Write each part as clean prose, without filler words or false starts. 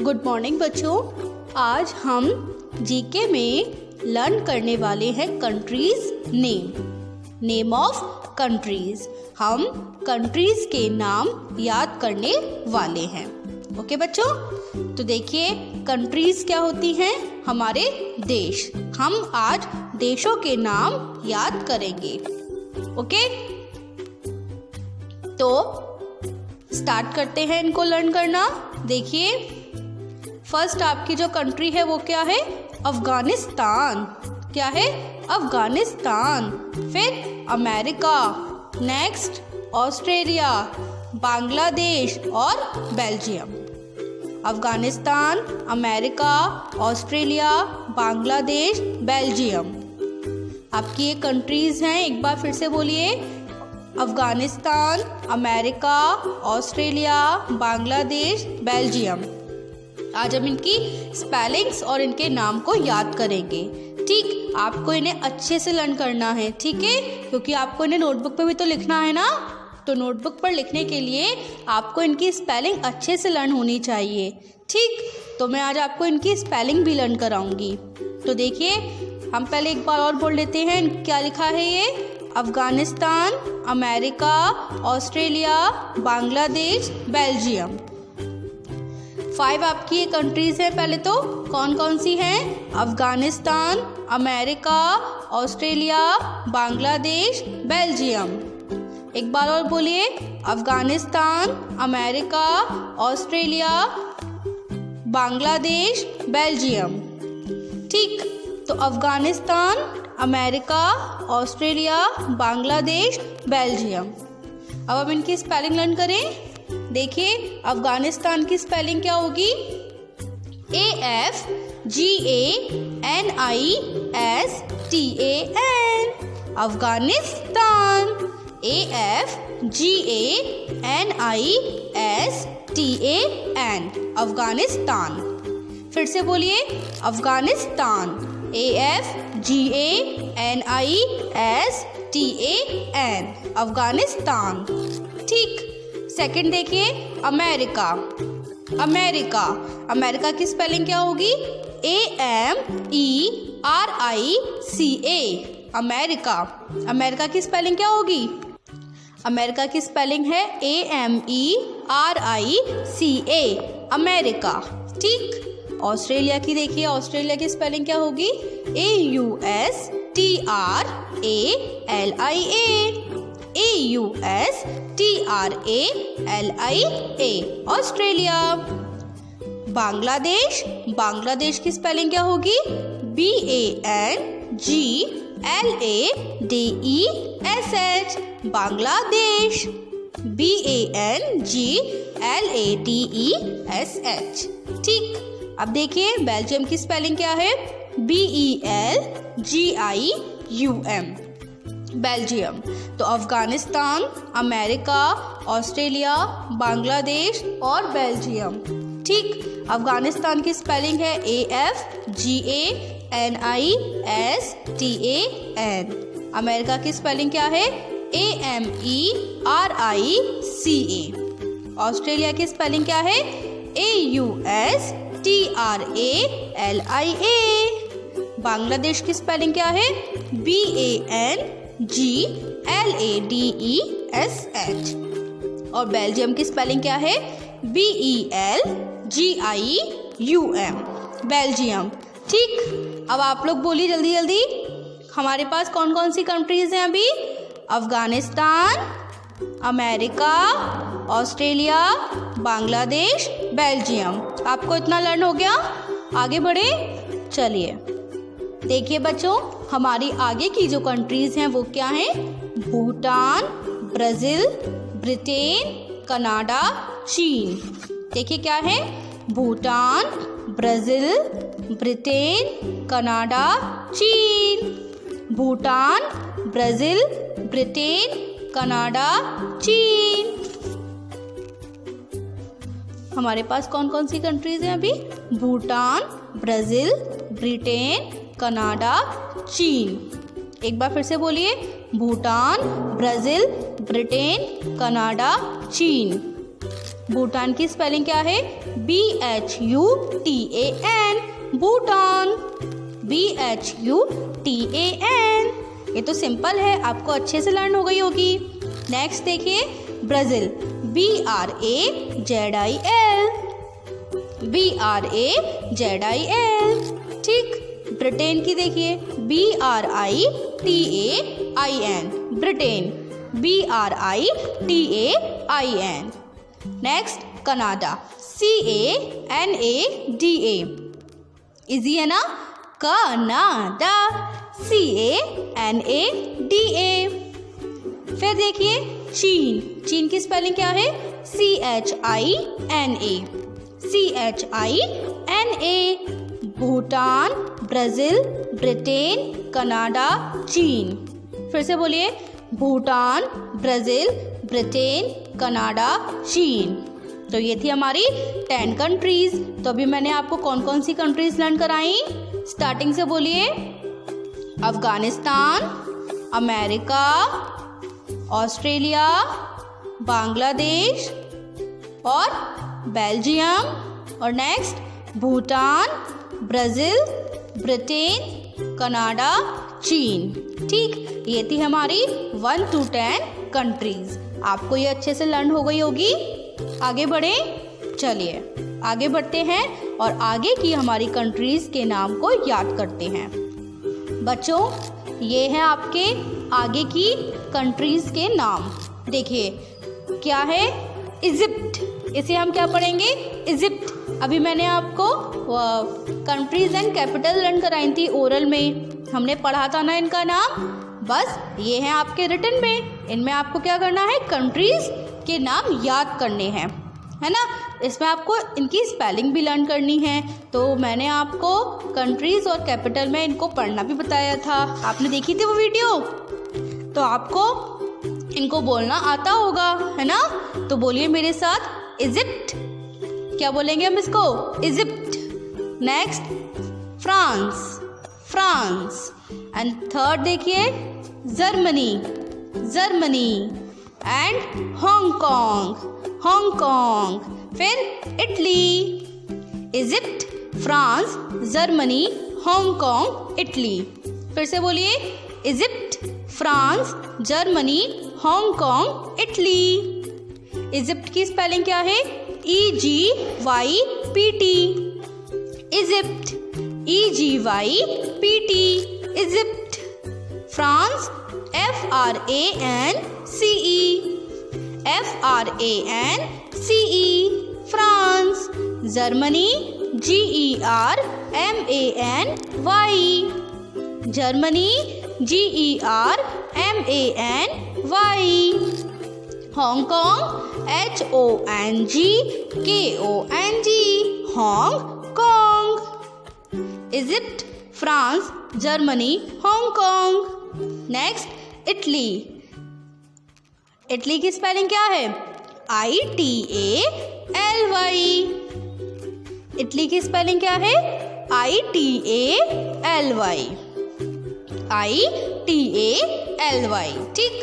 Good morning बच्चों। आज हम जीके में लर्न करने वाले हैं कंट्रीज नेम ऑफ कंट्रीज। हम कंट्रीज के नाम याद करने वाले हैं। ओके बच्चों, तो देखिए कंट्रीज क्या होती हैं? हमारे देश। हम आज देशों के नाम याद करेंगे। ओके, तो स्टार्ट करते हैं इनको लर्न करना। देखिए फर्स्ट आपकी जो कंट्री है वो क्या है? अफगानिस्तान। क्या है? अफगानिस्तान। फिर अमेरिका, नेक्स्ट ऑस्ट्रेलिया, बांग्लादेश और Belgium. Afghanistan, America, Australia, Bangladesh, Belgium. आपकी ये कंट्रीज हैं, एक बार फिर से बोलिए। Afghanistan, America, Australia, Bangladesh, Belgium. आज हम इनकी स्पेलिंग्स और इनके नाम को याद करेंगे। ठीक, आपको इन्हें अच्छे से लर्न करना है, ठीक है? क्योंकि आपको इन्हें नोटबुक पे भी तो लिखना है ना। तो नोटबुक पर लिखने के लिए आपको इनकी स्पेलिंग अच्छे से लर्न होनी चाहिए। ठीक, तो मैं आज आपको इनकी स्पेलिंग भी लर्न कराऊंगी। तो देखिए हम पहले एक बार और बोल लेते हैं क्या लिखा है ये। Afghanistan, America, Australia, Bangladesh, Belgium. 5 आपकी ये कंट्रीज हैं। पहले तो कौन कौन सी हैं? Afghanistan, America, Australia, Bangladesh, Belgium. एक बार और बोलिए। Afghanistan, America, Australia, Bangladesh, Belgium. ठीक, तो Afghanistan, America, Australia, Bangladesh, Belgium. अब हम इनकी स्पेलिंग लर्न करें। देखिए अफगानिस्तान की स्पेलिंग क्या होगी? AFGANISTAN। अफगानिस्तान। AFGANISTAN। अफगानिस्तान। फिर से बोलिए। अफगानिस्तान। AFGANISTAN। अफगानिस्तान। ठीक, सेकंड देखिए अमेरिका। अमेरिका की स्पेलिंग क्या होगी? AMERICA। अमेरिका की स्पेलिंग क्या होगी? अमेरिका की स्पेलिंग है AMERICA। अमेरिका। ठीक, ऑस्ट्रेलिया की देखिए। ऑस्ट्रेलिया की स्पेलिंग क्या होगी? AUSTRALIA। ऑस्ट्रेलिया। बांग्लादेश की स्पेलिंग क्या होगी? BANGLADESH। बांग्लादेश। BANGLADESH। ठीक, अब देखिए बेल्जियम की स्पेलिंग क्या है? BELGIUM। बेल्जियम। तो अफगानिस्तान, अमेरिका, ऑस्ट्रेलिया, बांग्लादेश और बेल्जियम। ठीक, अफगानिस्तान की स्पेलिंग है AFGANISTAN। अमेरिका की स्पेलिंग क्या है? AMERICA। ऑस्ट्रेलिया की स्पेलिंग क्या है? AUSTRALIA। बांग्लादेश की स्पेलिंग क्या है? BANGLADESH। और बेल्जियम की स्पेलिंग क्या है? BELGIUM। बेल्जियम। ठीक, अब आप लोग बोलिए जल्दी जल्दी। हमारे पास कौन कौन सी कंट्रीज हैं अभी? Afghanistan, America, Australia, Bangladesh, Belgium. आपको इतना लर्न हो गया? आगे बढ़े। चलिए देखिए बच्चों, हमारी आगे की जो कंट्रीज हैं वो क्या हैं? भूटान, ब्राज़ील, ब्रिटेन, कनाडा, चीन। देखिए क्या है? भूटान, ब्राज़ील, ब्रिटेन, कनाडा, चीन। भूटान, ब्राज़ील, ब्रिटेन, कनाडा, चीन। हमारे पास कौन कौन सी कंट्रीज हैं अभी? भूटान, ब्राज़ील, ब्रिटेन, कनाडा, चीन। एक बार फिर से बोलिए। भूटान, ब्राज़ील, ब्रिटेन, कनाडा, चीन। भूटान की स्पेलिंग क्या है? BHUTAN, Bhutan, BHUTAN। ये तो सिंपल है, आपको अच्छे से लर्न हो गई होगी। नेक्स्ट देखिए ब्राज़ील, BRAZIL, BRAZIL। ठीक, ब्रिटेन की देखिए BRITAIN, Britain, BRITAIN। Next Canada, CANADA, easy है ना? Canada, CANADA। फिर देखिए चीन, चीन की स्पेलिंग क्या है? CHINA। Bhutan, Brazil, Britain, Canada, चीन। फिर से बोलिए भूटान, ब्राज़ील, ब्रिटेन, कनाडा, चीन। तो ये थी हमारी 10 कंट्रीज। तो अभी मैंने आपको कौन कौन सी कंट्रीज लर्न कराई? स्टार्टिंग से बोलिए अफगानिस्तान, अमेरिका, ऑस्ट्रेलिया, बांग्लादेश और बेल्जियम। और next Bhutan, Brazil, Britain, Canada, चीन। ठीक, ये थी हमारी 1 to 10 कंट्रीज। आपको ये अच्छे से लर्न हो गई होगी। आगे बढ़े, चलिए आगे बढ़ते हैं और आगे की हमारी कंट्रीज के नाम को याद करते हैं। बच्चों, ये है आपके आगे की कंट्रीज के नाम। देखिए क्या है? इजिप्ट, इसे हम क्या पढ़ेंगे? इजिप्ट। अभी मैंने आपको कंट्रीज एंड कैपिटल लर्न कराई थी ओरल में, हमने पढ़ा था ना इनका नाम। बस ये है आपके रिटन में, इनमें आपको क्या करना है? कंट्रीज के नाम याद करने हैं, है ना? इसमें आपको इनकी स्पेलिंग भी लर्न करनी है। तो मैंने आपको कंट्रीज और कैपिटल में इनको पढ़ना भी बताया था, आपने देखी थी वो वीडियो। तो आपको इनको बोलना आता होगा, है ना? तो बोलिए मेरे साथ इजिप्ट। क्या बोलेंगे हम इसको? Egypt. Next France, France. And third देखिए Germany, Germany. And Hong Kong, Hong Kong. फिर Italy. Egypt, France, Germany, Hong Kong, Italy. फिर से बोलिए Egypt, France, Germany, Hong Kong, Italy. Egypt की स्पेलिंग क्या है? EGYPT, Egypt, EGYPT, Egypt. France, FRANCE, FRANCE, France. Germany, GERMANY, Germany, GERMANY। Hong Kong, HONGKONG, Hong Kong. Egypt, France, Germany, Hong Kong. Next Italy. Italy की spelling क्या है? ITALY। Italy की spelling क्या है? ITALY, ITALY। ठीक,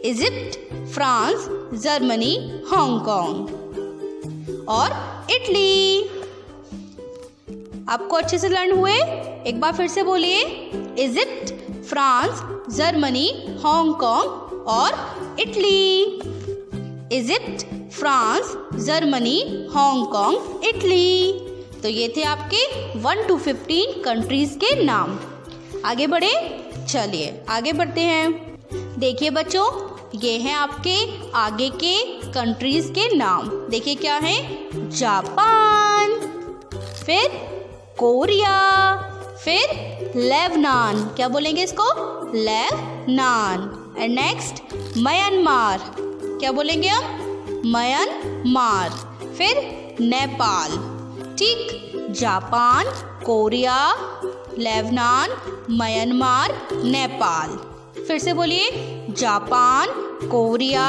इजिप्ट, फ्रांस, जर्मनी, हांगकांग और Italy. आपको अच्छे से लर्न हुए? एक बार फिर से बोलिए इजिप्ट, फ्रांस, जर्मनी, हांगकांग और Italy. Egypt, France, Germany, Hong Kong, Italy. तो ये थे आपके 1 to 15 कंट्रीज के नाम। आगे बढ़े, चलिए आगे बढ़ते हैं। देखिए बच्चों, ये हैं आपके आगे के कंट्रीज के नाम। देखिए क्या है? जापान, फिर कोरिया, फिर लेबनान। क्या बोलेंगे इसको? लेबनान। And next Myanmar. क्या बोलेंगे हम? म्यांमार। फिर नेपाल। ठीक, Japan, Korea, Lebanon, Myanmar, Nepal. फिर से बोलिए जापान, कोरिया,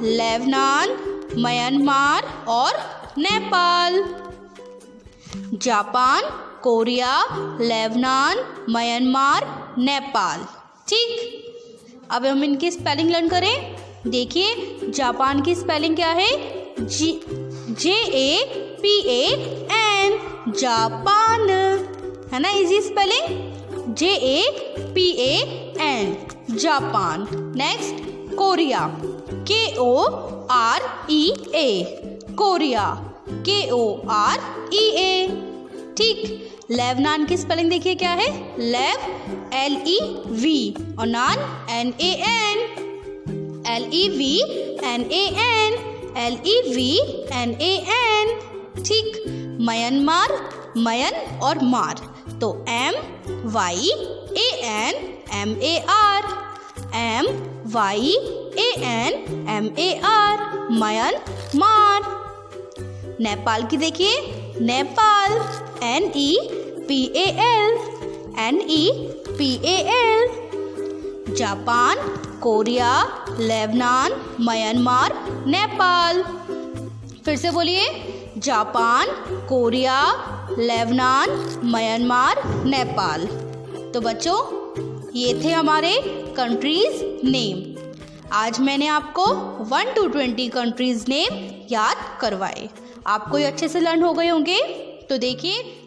लेबनान, म्यांमार और Nepal. Japan, Korea, Lebanon, Myanmar, Nepal. ठीक, अब हम इनकी स्पेलिंग लर्न करें। देखिए जापान की स्पेलिंग क्या है? JAPAN, जापान, है ना easy spelling, JAPAN, Japan. Next Korea, KOREA, Korea, KOREA। ठीक, लेबनान की स्पेलिंग देखिए क्या है, लेव LEV और नान NAN, LEVNAN, LEVNAN। ठीक, म्यांमार, मयन और मार, तो MYAN MAR, MYAN MAR, Myanmar. Nepal की देखिए, Nepal, NEPAL, NEPAL। Japan, Korea, Lebanon, Myanmar, Nepal. फिर से बोलिए, Japan, Korea, Lebanon, Myanmar, Nepal. तो बच्चों, ये थे हमारे कंट्रीज नेम। आज मैंने आपको 1 to 20 कंट्रीज नेम याद करवाए। आपको ये अच्छे से लर्न हो गए होंगे। तो देखिए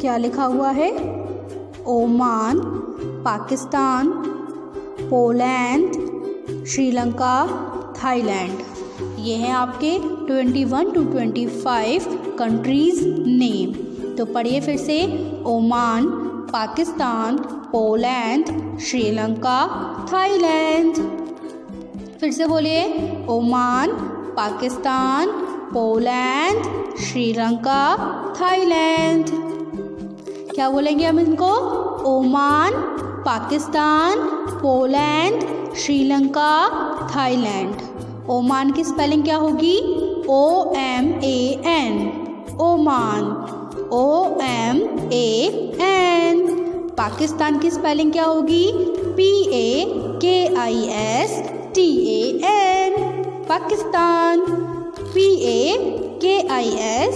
क्या लिखा हुआ है, Oman, Pakistan, Poland, Sri Lanka, Thailand. ये हैं आपके 21 to 25 कंट्रीज नेम। तो पढ़िए फिर से, Oman, Pakistan, Poland, Sri Lanka, Thailand. फिर से बोलिए, Oman, Pakistan, Poland, Sri Lanka, Thailand. क्या बोलेंगे हम इनको, Oman, Pakistan, Poland, Sri Lanka, Thailand. Oman की स्पेलिंग क्या होगी, OMAN, ओमान, OMAN। पाकिस्तान की स्पेलिंग क्या होगी, PAKISTAN, पाकिस्तान, PAKISTAN,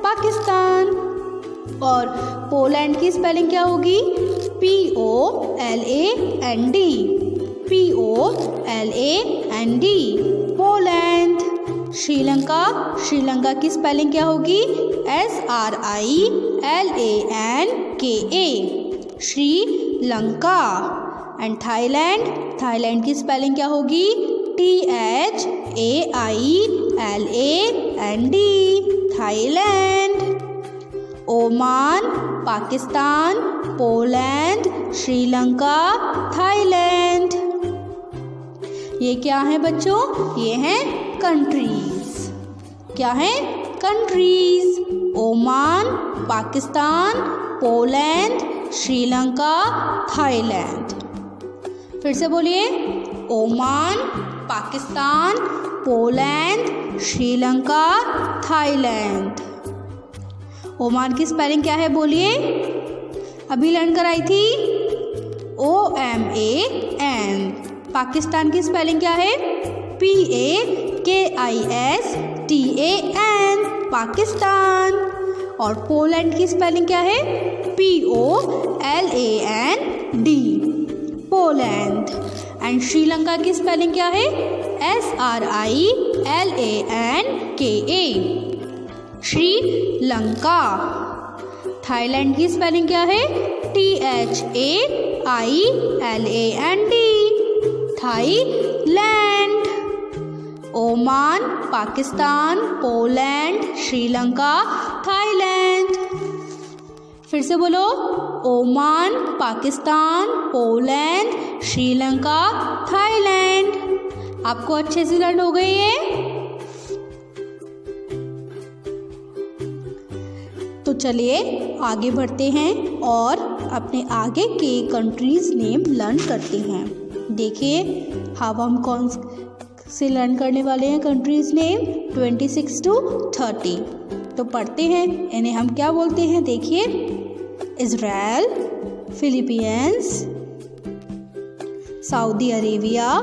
पाकिस्तान। और पोलैंड की स्पेलिंग क्या होगी, POLAND, POLAND, पोलैंड। श्रीलंका की स्पेलिंग क्या होगी, SRILANKA, श्रीलंका। एंड थाईलैंड की स्पेलिंग क्या होगी, THAILAND, Thailand. Oman, Pakistan, Poland, Sri Lanka, Thailand. ये क्या है बच्चों, ये हैं कंट्रीज। क्या है, countries. Oman, Pakistan, Poland, Sri Lanka, Thailand. फिर से बोलिए, Oman, Pakistan, Poland, Sri Lanka, Thailand. Oman की स्पेलिंग क्या है बोलिए, अभी लर्न कराई थी, OMAN। पाकिस्तान की स्पेलिंग क्या है, PAKISTAN, पाकिस्तान। और पोलैंड की स्पेलिंग क्या है, POLAND, पोलैंड। एंड श्रीलंका की स्पेलिंग क्या है, SRILANKA, श्रीलंका। थाईलैंड की स्पेलिंग क्या है, THAILAND, Thailand. Oman, Pakistan, Poland, Sri Lanka, Thailand. फिर से बोलो, Oman, Pakistan, Poland, Sri Lanka, Thailand. आपको अच्छे से लर्न हो गई है। तो चलिए आगे बढ़ते हैं और अपने आगे के कंट्रीज नेम लर्न करते हैं। देखिए हम कौन से लर्न करने वाले हैं कंट्रीज नेम 26 to 30। तो पढ़ते हैं, इन्हें हम क्या बोलते हैं। देखिए, Israel, Philippines, Saudi Arabia,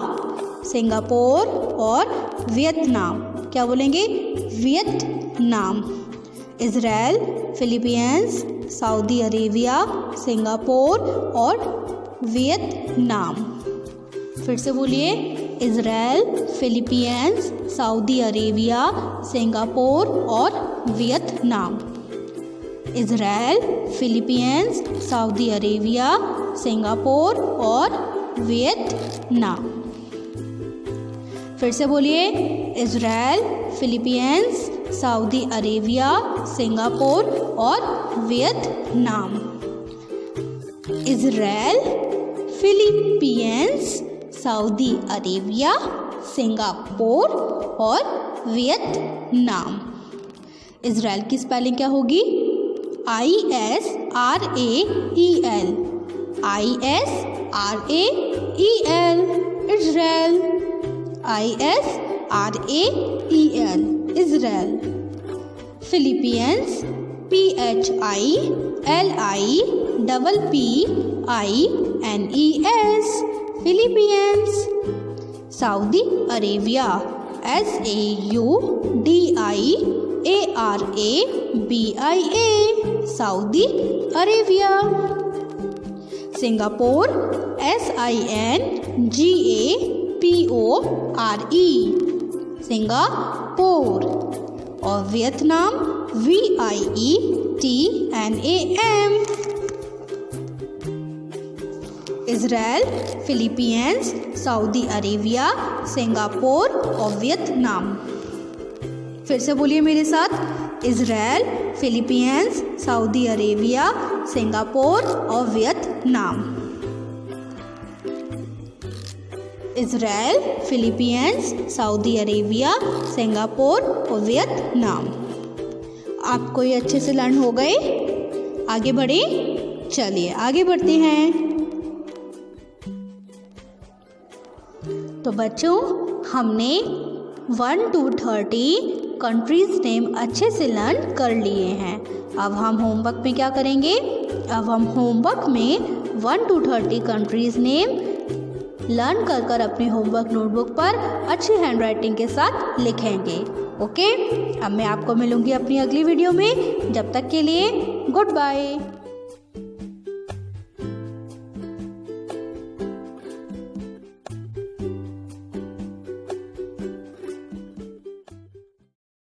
Singapore और वियतनाम। क्या बोलेंगे, Vietnam. Israel, Philippines, Saudi Arabia, Singapore और वियतनाम। फिर से बोलिए, Israel, Philippines, Saudi Arabia, Singapore और Vietnam. Israel, Philippines, Saudi Arabia, Singapore और वियतनाम। फिर से बोलिए, Israel, Philippines, Saudi Arabia, Singapore और Vietnam. Israel, Philippines, Saudi Arabia, Singapore और वियतनाम। इजराइल की स्पेलिंग क्या होगी? ISRAEL, ISRAEL, Israel, ISRAEL, Israel. Philippines, PHILIPPINES, Philippines. Saudi Arabia, SAUDIARABIA, Saudi Arabia. Singapore, SINGAPORE, Singapore. और Vietnam, VIETNAM। Israel, Philippines, Saudi Arabia, Singapore और Vietnam. फिर से बोलिए मेरे साथ, Israel, Philippines, Saudi Arabia, Singapore और Vietnam. Israel, Philippines, Saudi Arabia, Singapore और Vietnam. आपको ये अच्छे से लर्न हो गए? आगे बढ़े? चलिए आगे बढ़ते हैं। तो बच्चों, हमने 1 to 30 कंट्रीज नेम अच्छे से लर्न कर लिए हैं। अब हम होमवर्क में क्या करेंगे? अब हम होमवर्क में 1 to 30 कंट्रीज नेम लर्न कर अपने होमवर्क नोटबुक पर अच्छी हैंडराइटिंग के साथ लिखेंगे। ओके, अब मैं आपको मिलूंगी अपनी अगली वीडियो में। जब तक के लिए गुड बाय।